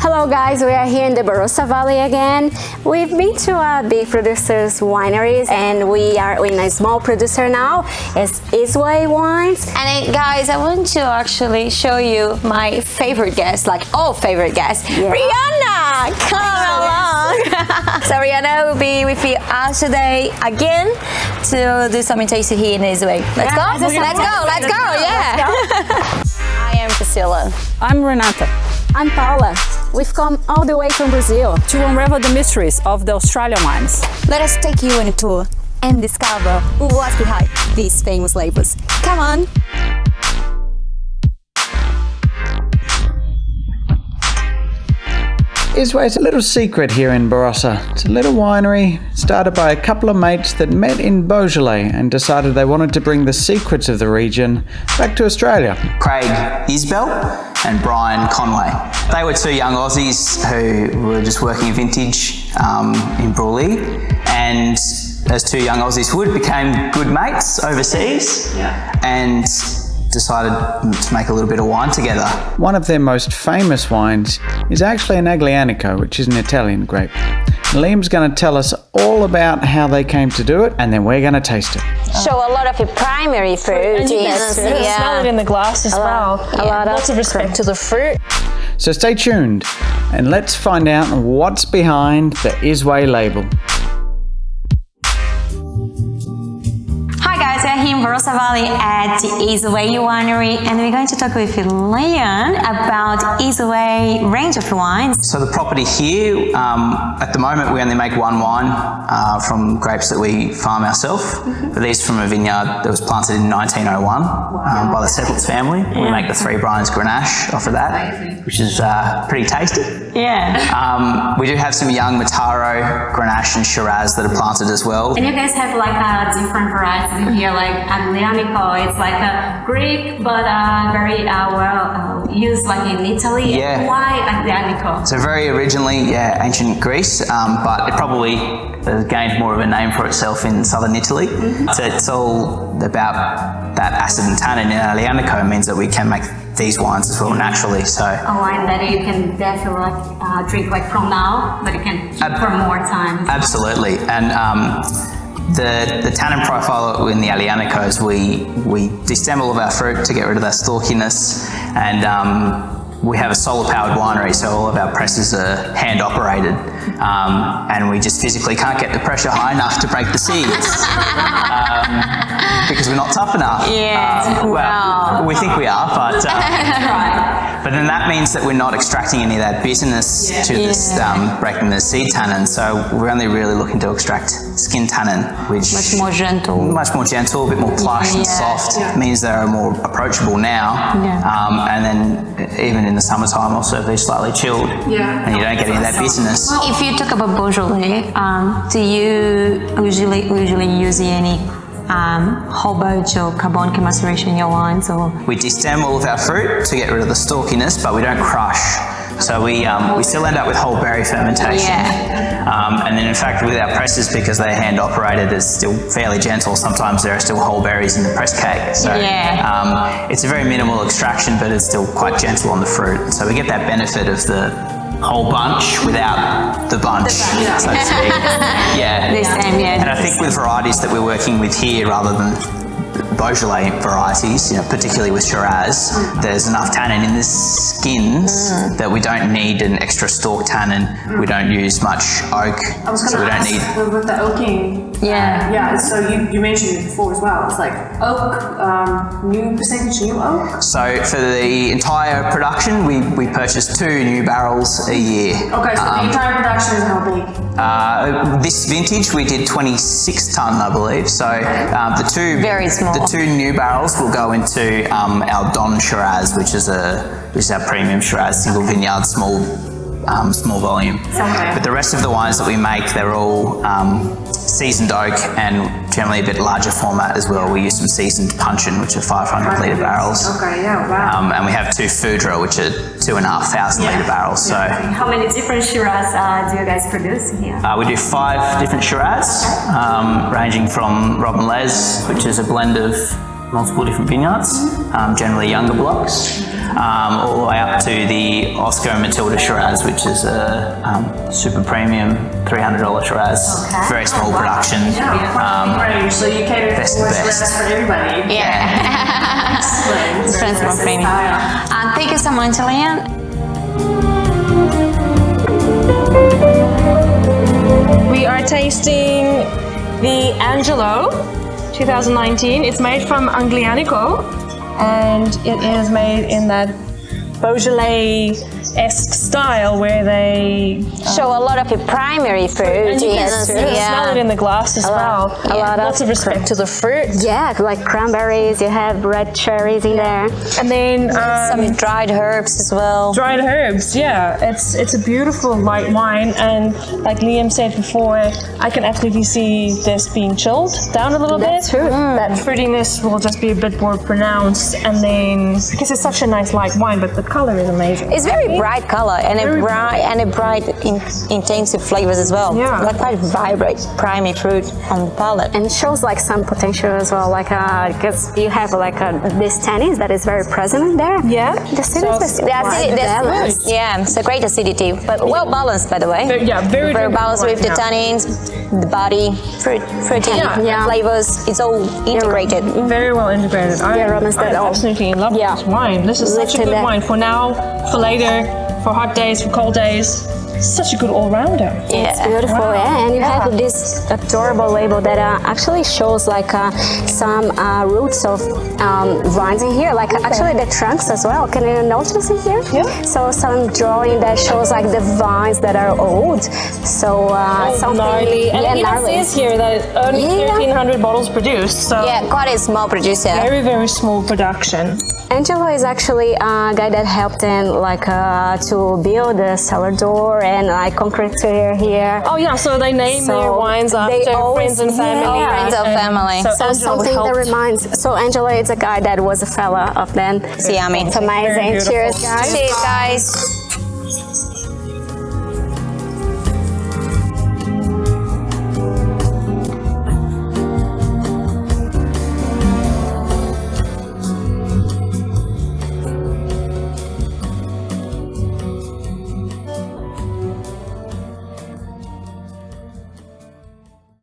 Hello guys, we are here in the Barossa Valley again. We've been to a big producer's wineries and we are in a small producer now. It's Isway Wines. And guys, I want to actually show you my favorite guest, like all favorite guests. Yeah. Rihanna, come along. So Rihanna will be with us today again to do something tasty here in Isway. Let's go. Yeah. I am Priscilla. I'm Renata. I'm Paula. We've come all the way from Brazil to unravel the mysteries of the Australian wines. Let us take you on a tour and discover what's behind these famous labels. Come on! Isway is a little secret here in Barossa. It's a little winery started by a couple of mates that met in Beaujolais and decided they wanted to bring the secrets of the region back to Australia. Craig Isbell and Brian Conway. They were two young Aussies who were just working a vintage in Brawley, and as two young Aussies would, became good mates overseas and decided to make a little bit of wine together. One of their most famous wines is actually an Aglianico, which is an Italian grape. Liam's going to tell us all about how they came to do it, and then we're going to taste it. Show a lot of the primary fruit. And you can smell it in the glass as well. Lots of respect to the fruit. So stay tuned and let's find out what's behind the Isway label. Hi guys, we're here in Barossa Valley at the Isway Winery and we're going to talk with Leon about Isway range of wines. So the property here, at the moment we only make one wine from grapes that we farm ourselves. But these from a vineyard that was planted in 1901 by the Settles family. We make the Three Brians Grenache off of that, which is pretty tasty. Yeah. We do have some young Mataro, Grenache and Shiraz that are planted as well. And you guys have like different varieties in here, like Aglianico. It's like a Greek, but very well used like in Italy. Yeah. Why Aglianico? So very originally, ancient Greece, but it probably gained more of a name for itself in southern Italy. So it's all about that acid and tannin in Aglianico means that we can make these wines as well naturally. So a wine that you can definitely drink like from now, but you can keep for more time. Absolutely, and the tannin profile in the Aglianicos, we destem all of our fruit to get rid of that stalkiness, and we have a solar-powered winery, so all of our presses are hand-operated, and we just physically can't get the pressure high enough to break the seeds because we're not tough enough. Well, we think we are, but then that means that we're not extracting any of that bitterness to this breaking the seed tannin. So we're only really looking to extract skin tannin, which much more gentle, a bit more plush and soft. Means they're more approachable now. And then even in the summertime, also they're slightly chilled, and you don't get any of that bitterness. If you talk about Beaujolais, do you usually use any whole birch or carbonic maceration in your wines? Or we destem all of our fruit to get rid of the stalkiness, but we don't crush. So we still end up with whole berry fermentation. And then in fact with our presses, because they're hand operated, it's still fairly gentle. Sometimes there are still whole berries in the press cake. So it's a very minimal extraction, but it's still quite gentle on the fruit. So we get that benefit of the whole bunch without the bunch, so to speak. And I think with varieties that we're working with here, rather than Beaujolais varieties, particularly with Shiraz, there's enough tannin in the skins that we don't need an extra stalk tannin. We don't use much oak, so we don't need with the oaking. So you mentioned it before as well. It's like oak, new oak. So for the entire production, we purchase 2 new barrels a year. Okay, so the entire production is how big? This vintage we did 26 tonne, I believe. So the two new barrels will go into our Don Shiraz, which is our premium Shiraz, single vineyard, small volume. But the rest of the wines that we make, they're all seasoned oak and generally a bit larger format as well. We use some seasoned Puncheon, which are 500 litre barrels. And we have 2 Foudre, which are 2,500 litre barrels. So how many different Shiraz do you guys produce here? We do 5 different Shiraz, ranging from Robin Les, which is a blend of multiple different vineyards, generally younger blocks, all the way up to the Oscar and Matilda Shiraz, which is a super premium $300 Shiraz. Okay. Very small production. Range, so you cater best for of best. Shiraz for everybody. Yeah. Excellent. Transform premium. Thank you so much, Leanne. We are tasting the Angelo 2019. It's made from Aglianico, and it is made in that Beaujolais-esque style where they Show a lot of the primary fruit. and you can Yes, smell it in the glass as well. a lot Lots of respect to the fruit. Yeah, like cranberries, you have red cherries in there. And then Some dried herbs as well. dried herbs. Yeah, it's a beautiful light wine, and like Liam said before, I can absolutely see this being chilled down a little That's bit. true. That fruitiness will just be a bit more pronounced, and then because it's such a nice light wine, but the color is amazing. It's very bright color and a bright intensive flavors as well. Yeah. Like quite vibrant, primary fruit on the palate. And shows like some potential as well, like because you have like this tannins that is very present in there. Yeah. The tannins is The quite acidity, balanced. yeah, it's a great acidity, but well balanced, by the way. Yeah, very balanced with the tannins, the body, fruity Yeah. flavors. It's all integrated. Very well integrated. I'm all. absolutely in love with this wine. This is such a Literally. good wine for now, for later, for hot days, for cold days. Such a good all-rounder. Yeah. It's beautiful, yeah. And you have this adorable label that actually shows like some roots of vines in here, like actually the trunks as well. Can you notice in here? Yeah. So some drawing that shows like the vines that are old. So something Gnarly. And yeah, it even gnarly. says here that only Yeah. 1,300 bottles produced. So Yeah, quite a small producer. very, very small production. Angelo is actually a guy that helped them like to build the cellar door and like concrete here. Oh yeah, so they name So their wines they after always- friends and family. yeah. Friends of And family. So, So Angelo something that helped. reminds. So Angelo is a guy that was a fella of them. It's yummy. It's amazing. Very beautiful. Cheers, guys. Cheers, guys.